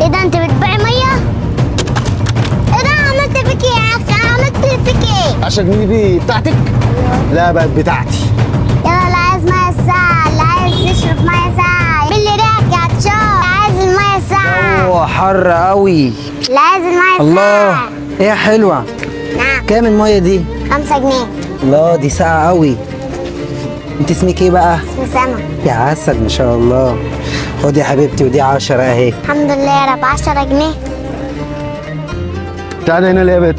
ايه ده انت بتبيع ميه؟ ايه ده عملت فيك ايه يا اخي؟ عملت فيك ايه؟ 10 جنيه دي بتاعتك؟ لا بقت بتاعتي. يلا اللي عايز ميه ساقعه، اللي عايز يشرب ميه ساقعه باللي ريحك يا عطشان، اللي عايز الميه ساقعه، اوه حر قوي. اللي عايز الميه الله، ساقعه. ايه حلوه. نعم. كام الميه دي؟ 5 جنيه. الله دي ساقعه قوي. انت اسمك ايه بقى؟ اسمه سما. يا عسل ما شاء الله. خدي يا حبيبتي ودي 10 اهي. الحمد لله يا رب. 10 جنيه. تعالى هنا ليه يا بت؟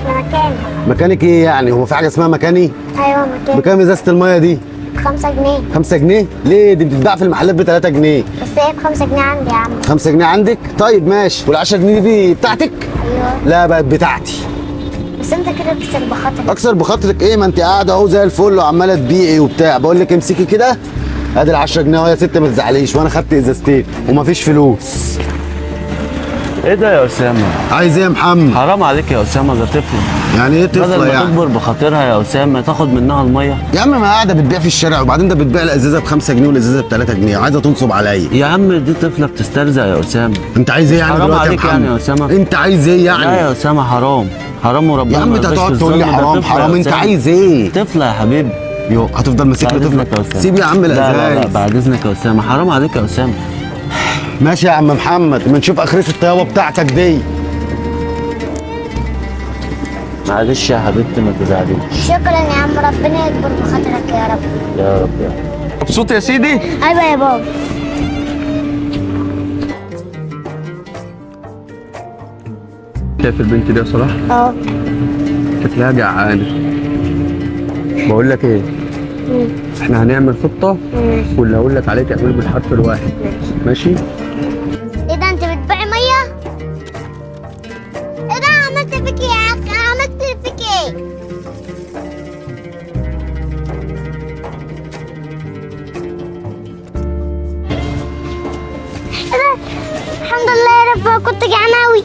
ده مكاني. مكانك ايه يعني؟ هو في حاجه اسمها مكاني؟ ايوه مكاني. بكام ازازه الميه دي؟ 5 جنيه. 5 جنيه؟ ليه دي بتتباع في المحلات ب 3 جنيه؟ بس هي ب 5 جنيه عندي يا عم. 5 جنيه عندك؟ طيب ماشي. وال 10 جنيه دي بتاعتك؟ ايوه. لا بقت بتاعتي. بس انت كده بتكسر بخاطرك. اكسر بخاطرك ايه؟ ما انت قاعده اهو زي الفل وعماله تبيعي وبتاع. بقول لك امسكي كده، ادي ال 10 جنيه اهو يا ست، ما تزعليش، وانا خدت ازازتين ومفيش فلوس. ايه ده يا اسامه؟ عايز ايه يا محمد؟ حرام عليك يا اسامه، ده طفل. يعني ايه بدل طفله ما يعني؟ تكبر بخاطرها يا اسامه تاخد منها الميه. يا عم ما قاعده بتبيع في الشارع، وبعدين ده بتبيع الازازه ب 5 جنيه والازازه ب 3 جنيه، عايزه تنصب عليا. يا عم دي طفله بتسترزق يا اسامه. انت عايز ايه يعني حرام دلوقتي يا عليك محمد؟ يعني يا أسامة. انت عايز ايه لا يعني؟ يا اسامه حرام، حرام وربنا. يا عم ما انت يرضاش هتقعد تقول لي الظلم، ده حرام طفلة حرام، يا انت أسامة. عايز ايه؟ طفله يا حبيبي. يو هتفضل ماسك بعد لي اذنك يا طفل؟ اسامه. سيب يا عم لا الازايز. بعد اذنك يا اسامه، حرام عليك يا اسامه. ماشي يا عم محمد، ما نشوف اخرة الطيابه بتاعتك دي. معلش يا حبيبتي ما تزعليش. شكرا يا عم، ربنا يكبر بخاطرك يا رب. يا رب يا رب. مبسوط يا سيدي؟ ايوه يا بابا. شايف البنت دي يا صلاح؟ اه. شكلها جعانة. بقول لك ايه؟ احنا هنعمل خطة واللي هقول لك عليه تعمله بالحرف الواحد. ماشي؟ ايه ده انت بتبيع ميه؟ ايه ده عملت فيك ايه يا اخي؟ عملت فيك ايه؟ ايه ده؟ الحمد لله يا رب، كنت جعانه اوي.